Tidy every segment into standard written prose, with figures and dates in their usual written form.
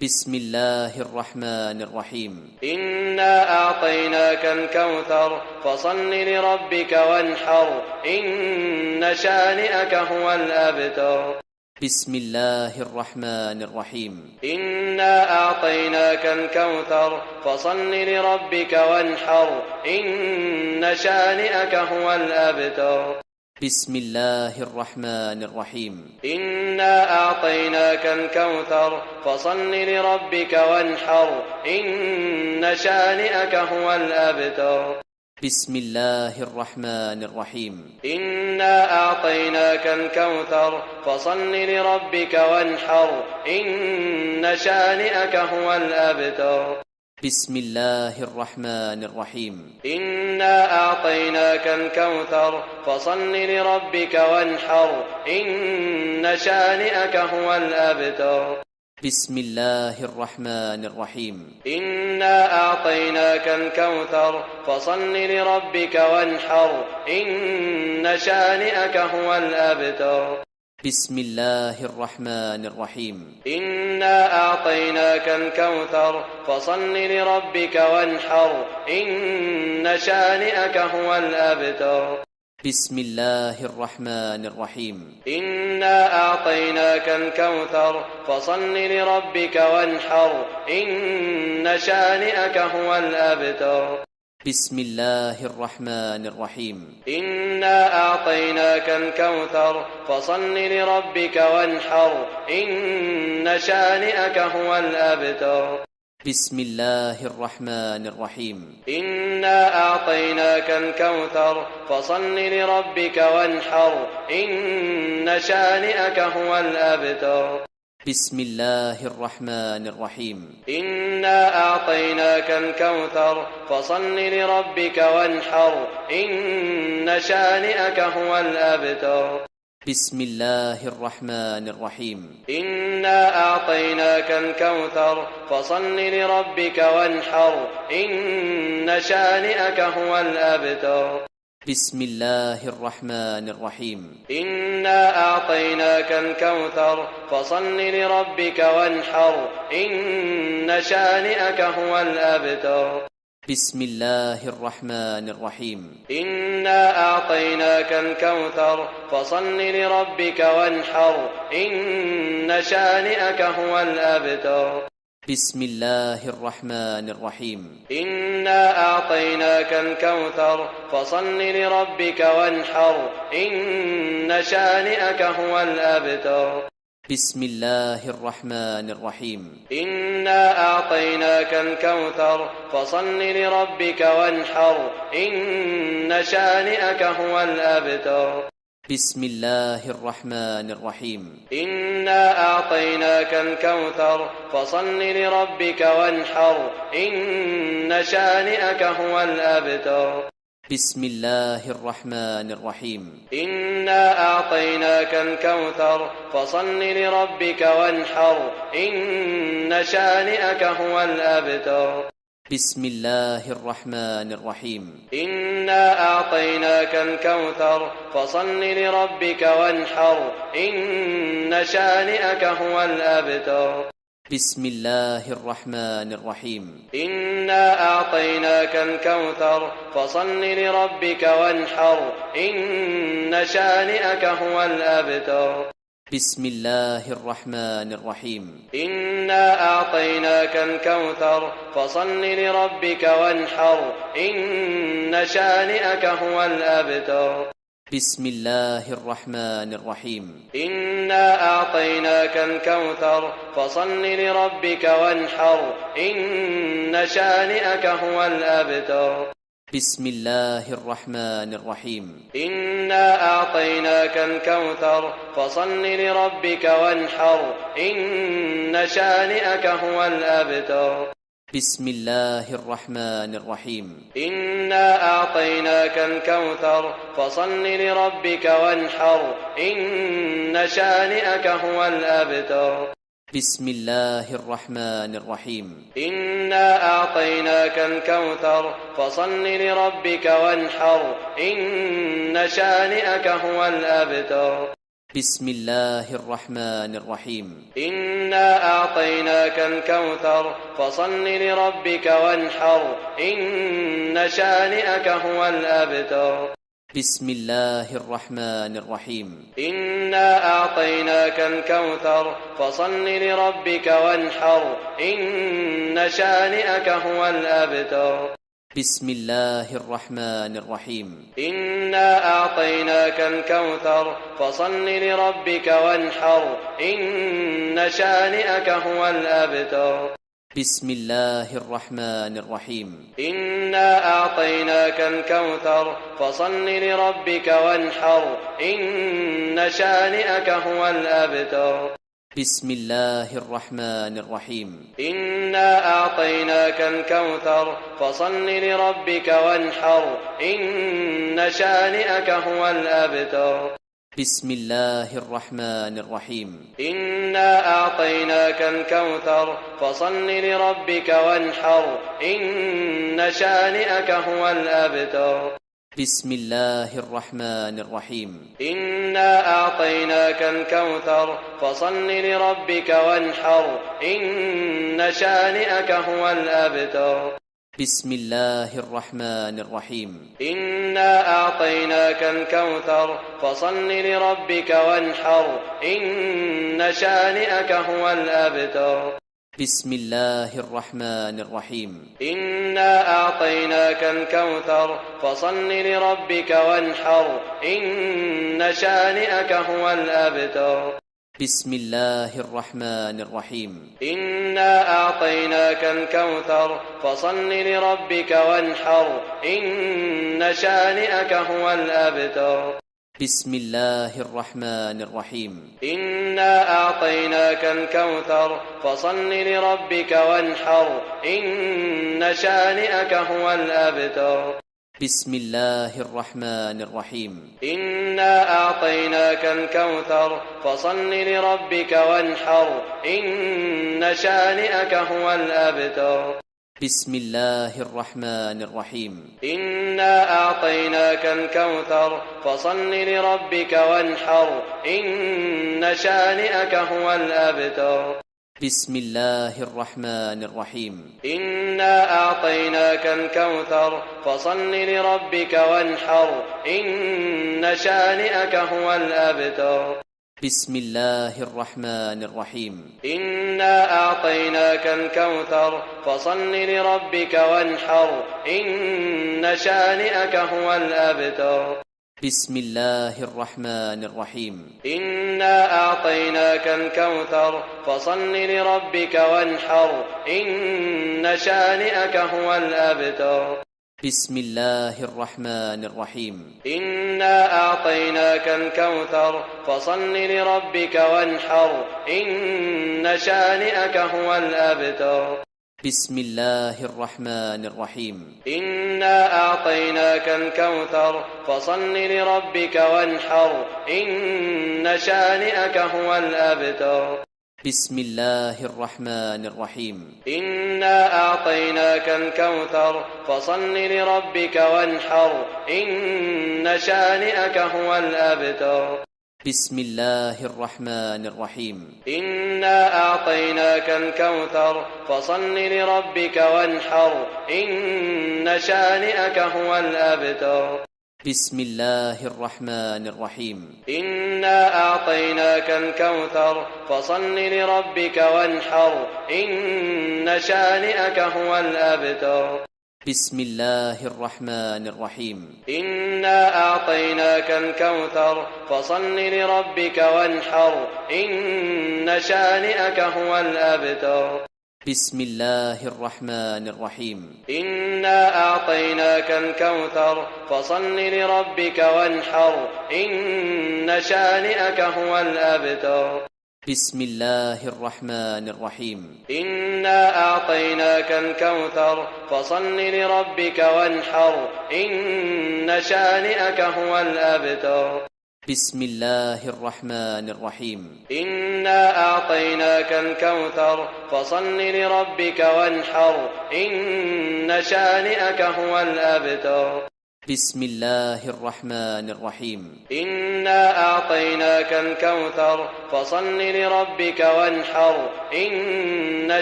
بسم الله الرحمن الرحيم. إنا أعطيناك الكوثر فصل لربك وانحر إن شانئك هو الأبتر. بسم الله الرحمن الرحيم. إنا أعطيناك الكوثر فصل لربك وانحر إن شانئك هو الأبتر. بسم الله الرحمن الرحيم. إنا أعطيناك الكوثر فصل لربك وانحر إن شانئك هو الأبتر. بسم الله الرحمن الرحيم. إنا أعطيناك الكوثر فصل لربك وانحر إن شانئك هو الأبتر. بسم الله الرحمن الرحيم. إنا أعطيناك الكوثر فصل لربك وانحر إن شانئك هو الأبتر. بسم الله الرحمن الرحيم. إنا أعطيناك الكوثر فصل لربك وانحر إن شانئك هو الأبتر. بسم الله الرحمن الرحيم. إنا أعطيناك الكوثر فصل لربك وانحر إن شانئك هو الأبتر. بسم الله الرحمن الرحيم. إنا أعطيناك الكوثر فصل لربك وانحر إن شانئك هو الأبتر. بسم الله الرحمن الرحيم. إنا أعطيناك الكوثر فصل لربك وانحر إن شانئك هو الأبتر. بسم الله الرحمن الرحيم. إنا أعطيناك الكوثر فصل لربك وانحر إن شانئك هو الأبتر. بسم الله الرحمن الرحيم. إنا أعطيناك الكوثر فصل لربك وانحر إن شانئك هو الأبتر. بسم الله الرحمن الرحيم. إنا أعطيناك الكوثر فصل لربك وانحر إن شانئك هو الأبتر. بسم الله الرحمن الرحيم. إنا أعطيناك الكوثر فصل لربك وانحر إن شانئك هو الأبتر. بسم الله الرحمن الرحيم. إنا أعطيناك الكوثر فصل لربك وانحر إن شانئك هو الأبتر. بسم الله الرحمن الرحيم. إنا أعطيناك الكوثر فصل لربك وانحر إن شانئك هو الأبتر. بسم الله الرحمن الرحيم. إنا أعطيناك الكوثر فصل لربك وانحر إن شانئك هو الأبتر. بسم الله الرحمن الرحيم. إنا أعطيناك الكوثر فصل لربك وانحر إن شانئك هو الأبتر. بسم الله الرحمن الرحيم. إنا أعطيناك الكوثر فصل لربك وانحر إن شانئك هو الأبتر. بسم الله الرحمن الرحيم. إنا أعطيناك الكوثر فصل لربك وانحر إن شانئك هو الأبتر. بسم الله الرحمن الرحيم. إنا أعطيناك الكوثر فصل لربك وانحر إن شانئك هو الأبتر. بسم الله الرحمن الرحيم. إنا أعطيناك الكوثر فصل لربك وانحر إن شانئك هو الأبتر. بسم الله الرحمن الرحيم. إنا أعطيناك الكوثر فصل لربك وانحر إن شانئك هو الأبتر. بسم الله الرحمن الرحيم. إنا أعطيناك الكوثر فصل لربك وانحر إن شانئك هو الأبتر. بسم الله الرحمن الرحيم. إنا أعطيناك الكوثر فصل لربك وانحر إن شانئك هو الأبتر. بسم الله الرحمن الرحيم. إنا أعطيناك الكوثر فصل لربك وانحر إن شانئك هو الأبتر. بسم الله الرحمن الرحيم. إنا أعطيناك الكوثر فصل لربك وانحر إن شانئك هو الأبتر. بسم الله الرحمن الرحيم. إنا أعطيناك الكوثر فصل لربك وانحر إن شانئك هو الأبتر. بسم الله الرحمن الرحيم. إنا أعطيناك الكوثر فصل لربك وانحر إن شانئك هو الأبتر. بسم الله الرحمن الرحيم. إنا أعطيناك الكوثر فصل لربك وانحر إن شانئك هو الأبتر. بسم الله الرحمن الرحيم. إنا أعطيناك الكوثر فصل لربك وانحر إن شانئك هو الأبتر. بسم الله الرحمن الرحيم. إنا أعطيناك الكوثر فصل لربك وانحر إن شانئك هو الأبتر. بسم الله الرحمن الرحيم. إنا أعطيناك الكوثر فصل لربك وانحر إن شانئك هو الأبتر. بسم الله الرحمن الرحيم. إنا أعطيناك الكوثر فصل لربك وانحر إن شانئك هو الأبتر. بسم الله الرحمن الرحيم. إنا أعطيناك الكوثر فصل لربك وانحر إن شانئك هو الأبتر. بسم الله الرحمن الرحيم. إنا أعطيناك الكوثر فصل لربك وانحر إن شانئك هو الأبتر. بسم الله الرحمن الرحيم. إنا أعطيناك الكوثر فصل لربك وانحر إن شانئك هو الأبتر. بسم الله الرحمن الرحيم. إنا أعطيناك الكوثر فصل لربك وانحر إن شانئك هو الأبتر. بسم الله الرحمن الرحيم. إنا أعطيناك الكوثر فصل لربك وانحر إن شانئك هو الأبتر. بسم الله الرحمن الرحيم. إنا أعطيناك الكوثر فصل لربك وانحر إن شانئك هو الأبتر. بسم الله الرحمن الرحيم. إنا أعطيناك الكوثر فصل لربك وانحر إن شانئك هو الأبتر. بسم الله الرحمن الرحيم. إنا أعطيناك الكوثر فصل لربك وانحر إن شانئك هو الأبتر. بسم الله الرحمن الرحيم. إنا أعطيناك الكوثر فصل لربك وانحر إن شانئك هو الأبتر. بسم الله الرحمن الرحيم. إنا أعطيناك الكوثر فصل لربك وانحر إن شانئك هو الأبتر. بسم الله الرحمن الرحيم. إنا أعطيناك الكوثر فصل لربك وانحر إن شانئك هو الأبتر. بسم الله الرحمن الرحيم. إنا أعطيناك الكوثر فصل لربك وانحر إن شانئك هو الأبتر. بسم الله الرحمن الرحيم. إنا أعطيناك الكوثر فصل لربك وانحر إن شانئك هو الأبتر. بسم الله الرحمن الرحيم. إنا أعطيناك الكوثر فصل لربك وانحر إن شانئك هو الأبتر. بسم الله الرحمن الرحيم. إنا أعطيناك الكوثر فصل لربك وانحر إن شانئك هو الأبتر. بسم الله الرحمن الرحيم. إنا أعطيناك الكوثر فصل لربك وانحر إن شانئك هو الأبتر. بسم الله الرحمن الرحيم. إنا أعطيناك الكوثر فصل لربك وانحر إن شانئك هو الأبتر. بسم الله الرحمن الرحيم. إنا أعطيناك الكوثر فصل لربك وانحر إن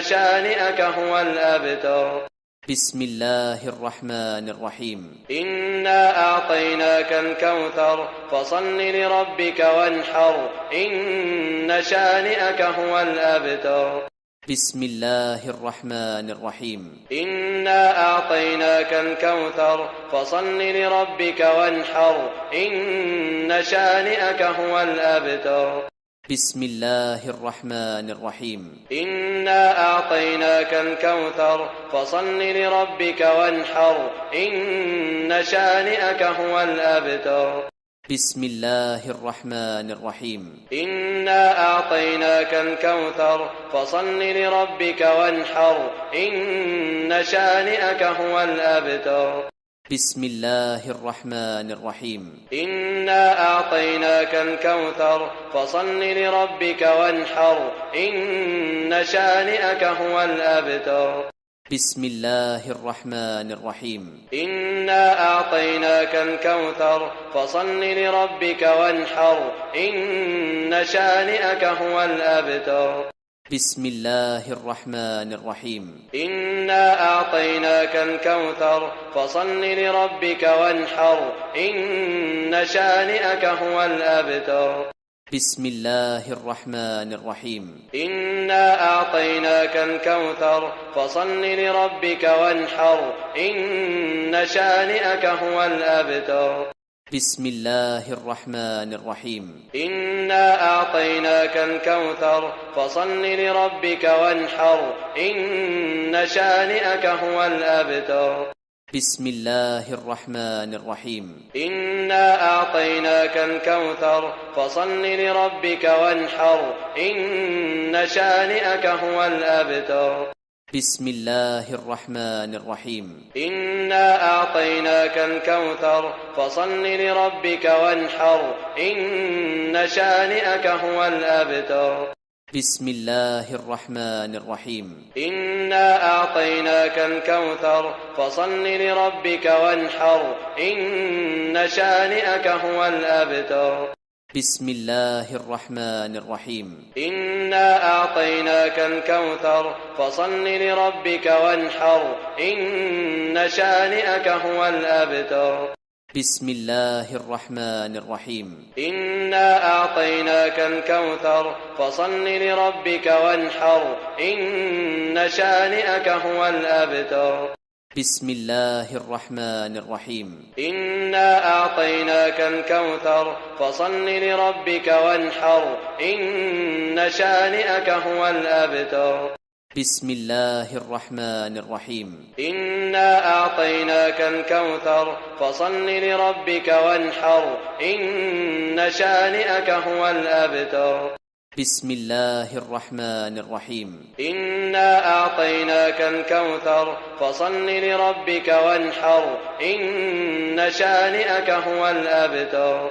شانئك هو الأبتر. بسم الله الرحمن الرحيم. إنا أعطيناك الكوثر فصل لربك وانحر إن شانئك هو الأبتر. بسم الله الرحمن الرحيم. إنا أعطيناك الكوثر فصل لربك وانحر إن شانئك هو الأبتر. بسم الله الرحمن الرحيم. إنا أعطيناك الكوثر فصل لربك وانحر إن شانئك هو الأبتر. بسم الله الرحمن الرحيم. إنا أعطيناك الكوثر فصل لربك وانحر إن شانئك هو الأبتر. بسم الله الرحمن الرحيم. إنا أعطيناك الكوثر فصل لربك وانحر إن شانئك هو الأبتر. بسم الله الرحمن الرحيم. إنا أعطيناك الكوثر فصل لربك وانحر إن شانئك هو الأبتر. بسم الله الرحمن الرحيم. إنا أعطيناك الكوثر فصل لربك وانحر إن شانئك هو الأبتر. بسم الله الرحمن الرحيم. إنا أعطيناك الكوثر فصل لربك وانحر إن شانئك هو الأبتر. بسم الله الرحمن الرحيم. إنا أعطيناك الكوثر فصل لربك وانحر إن شانئك هو الأبتر. بسم الله الرحمن الرحيم. إنا أعطيناك الكوثر فصل لربك وانحر إن شانئك هو الأبتر. بسم الله الرحمن الرحيم. إنا أعطيناك الكوثر فصل لربك وانحر إن شانئك هو الأبتر. بسم الله الرحمن الرحيم. إنا أعطيناك الكوثر فصل لربك وانحر إن شانئك هو الأبتر. بسم الله الرحمن الرحيم. إنا أعطيناك الكوثر فصل لربك وانحر إن شانئك هو الأبتر. بسم الله الرحمن الرحيم. إنا أعطيناك الكوثر فصل لربك وانحر إن شانئك هو الأبتر. بسم الله الرحمن الرحيم. إنا أعطيناك الكوثر فصل لربك وانحر إن شانئك هو الأبتر. بسم الله الرحمن الرحيم. إنا أعطيناك الكوثر فصل لربك وانحر إن شانئك هو الأبتر. بسم الله الرحمن الرحيم. إنا أعطيناك الكوثر فصل لربك وانحر إن شانئك هو الأبتر.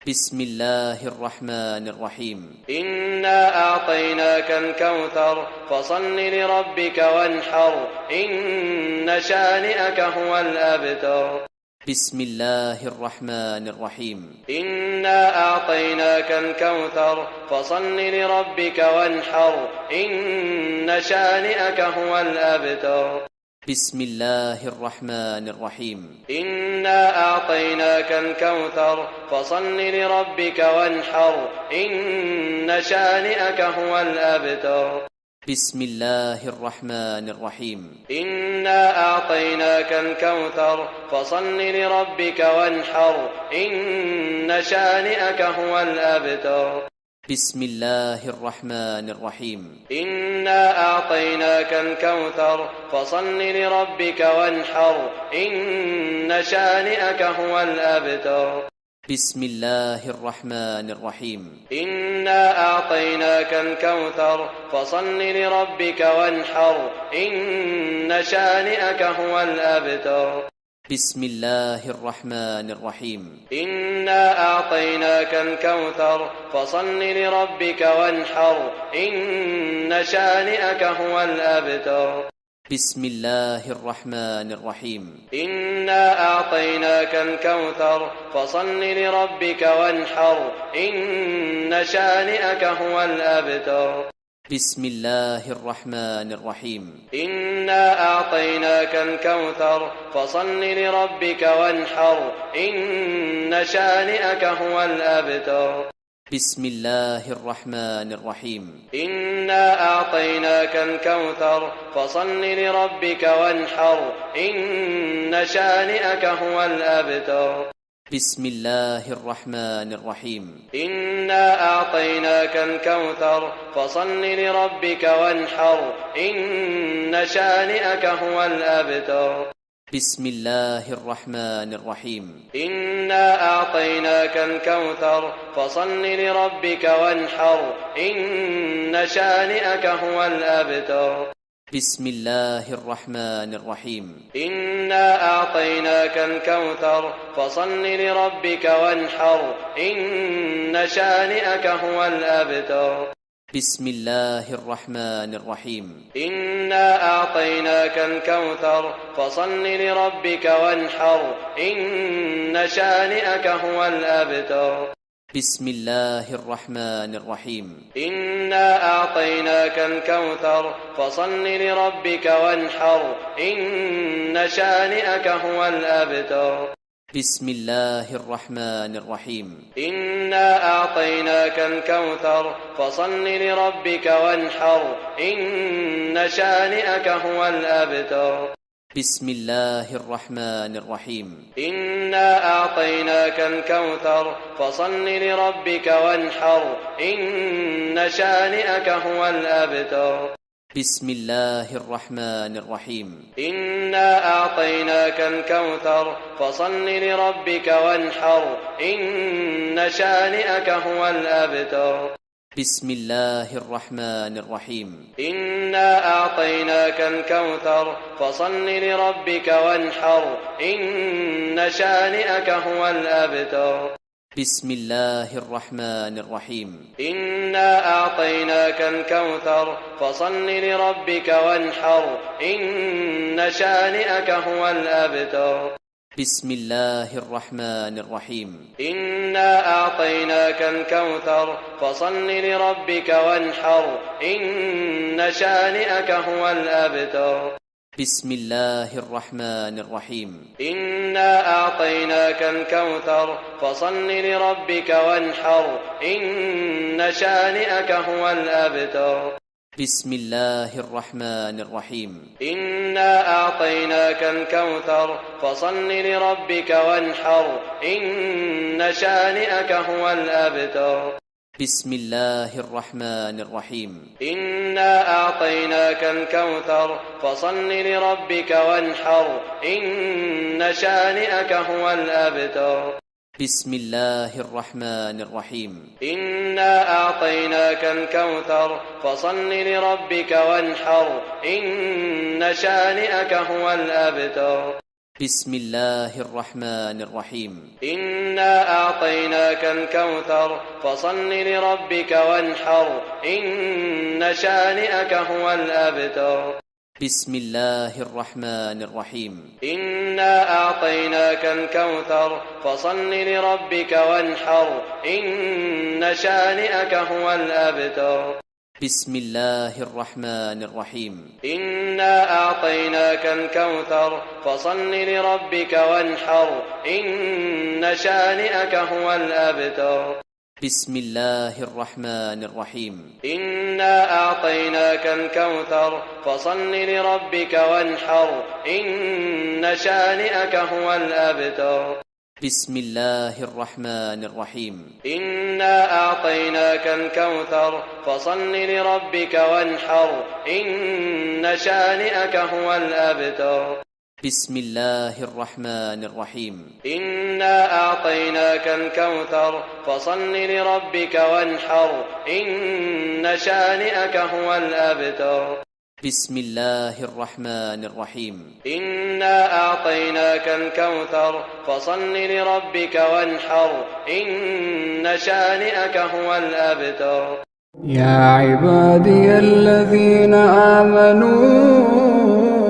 بسم الله الرحمن الرحيم. إنا أعطيناك الكوثر فصل لربك وانحر إن شانئك هو الأبتر. بسم الله الرحمن الرحيم. إنا أعطيناك الكوثر فصل لربك وانحر إن شانئك هو الأبتر. بسم الله الرحمن الرحيم. إنا أعطيناك الكوثر فصل لربك وانحر إن شانئك هو الأبتر. بسم الله الرحمن الرحيم. إنا أعطيناك الكوثر فصل لربك وانحر إن شانئك هو الأبتر. بسم الله الرحمن الرحيم. إنا أعطيناك الكوثر فصل لربك وانحر إن شانئك هو الأبتر. بسم الله الرحمن الرحيم. إنا أعطيناك الكوثر فصل لربك وانحر إن شانئك هو الأبتر. بسم الله الرحمن الرحيم. إنا أعطيناك الكوثر فصل لربك وانحر إن شانئك هو الأبتر. بسم الله الرحمن الرحيم. إنا أعطيناك الكوثر فصل لربك وانحر إن شانئك هو الأبتر. بسم الله الرحمن الرحيم. إنا أعطيناك الكوثر فصل لربك وانحر إن شانئك هو الأبتر. بسم الله الرحمن الرحيم. إنا أعطيناك الكوثر فصل لربك وانحر إن شانئك هو الأبتر. بسم الله الرحمن الرحيم. إنا أعطيناك الكوثر فصل لربك وانحر إن شانئك هو الأبتر. بسم الله الرحمن الرحيم. إنا أعطيناك الكوثر فصل لربك وانحر إن شانئك هو الأبتر. بسم الله الرحمن الرحيم. إنا أعطيناك الكوثر فصل لربك وانحر إن شانئك هو الأبتر. بسم الله الرحمن الرحيم. إنا أعطيناك الكوثر فصل لربك وانحر إن شانئك هو الأبتر. بسم الله الرحمن الرحيم. إنا أعطيناك الكوثر فصل لربك وانحر إن شانئك هو الأبتر. بسم الله الرحمن الرحيم. إنا أعطيناك الكوثر فصل لربك وانحر إن شانئك هو الأبتر. بسم الله الرحمن الرحيم. إنا أعطيناك الكوثر فصل لربك وانحر إن شانئك هو الأبتر. بسم الله الرحمن الرحيم. إنا أعطيناك الكوثر فصل لربك وانحر إن شانئك هو الأبتر. بسم الله الرحمن الرحيم. إنا أعطيناك الكوثر فصل لربك وانحر إن شانئك هو الأبتر. بسم الله الرحمن الرحيم. إنا أعطيناك الكوثر فصل لربك وانحر إن شانئك هو الأبتر. بسم الله الرحمن الرحيم. إنا أعطيناك الكوثر فصل لربك وانحر إن شانئك هو الأبتر. بسم الله الرحمن الرحيم. إنا أعطيناك الكوثر فصل لربك وانحر إن شانئك هو الأبتر. بسم الله الرحمن الرحيم. إنا أعطيناك الكوثر فصل لربك وانحر إن شانئك هو الأبتر. بسم الله الرحمن الرحيم. إنا أعطيناك الكوثر فصل لربك وانحر إن شانئك هو الأبتر. بسم الله الرحمن الرحيم. إنا أعطيناك الكوثر فصل لربك وانحر إن شانئك هو الأبتر. بسم الله الرحمن الرحيم. إنا أعطيناك الكوثر فصل لربك وانحر إن شانئك هو الأبتر. بسم الله الرحمن الرحيم. إنا أعطيناك الكوثر فصل لربك وانحر إن شانئك هو الأبتر. بسم الله الرحمن الرحيم. إنا أعطيناك الكوثر فصل لربك وانحر إن شانئك هو الأبتر. بسم الله الرحمن الرحيم. إنا أعطيناك الكوثر فصل لربك وانحر إن شانئك هو الأبتر. بسم الله الرحمن الرحيم. إنا أعطيناك الكوثر فصل لربك وانحر إن شانئك هو الأبتر. بسم الله الرحمن الرحيم. إنا أعطيناك الكوثر فصل لربك وانحر إن شانئك هو الأبتر. بسم الله الرحمن الرحيم. إنا أعطيناك الكوثر فصل لربك وانحر إن شانئك هو الأبتر. يا عبادي الذين آمنوا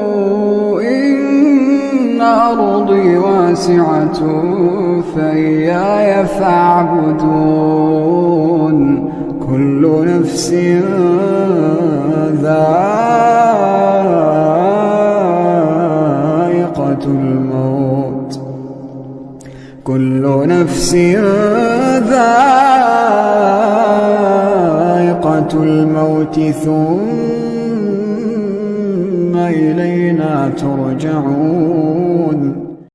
أرضي واسعة فإياي فاعبدون كل نفس ذائقة الموت كل نفس ذائقة الموت ثم إلينا ترجعون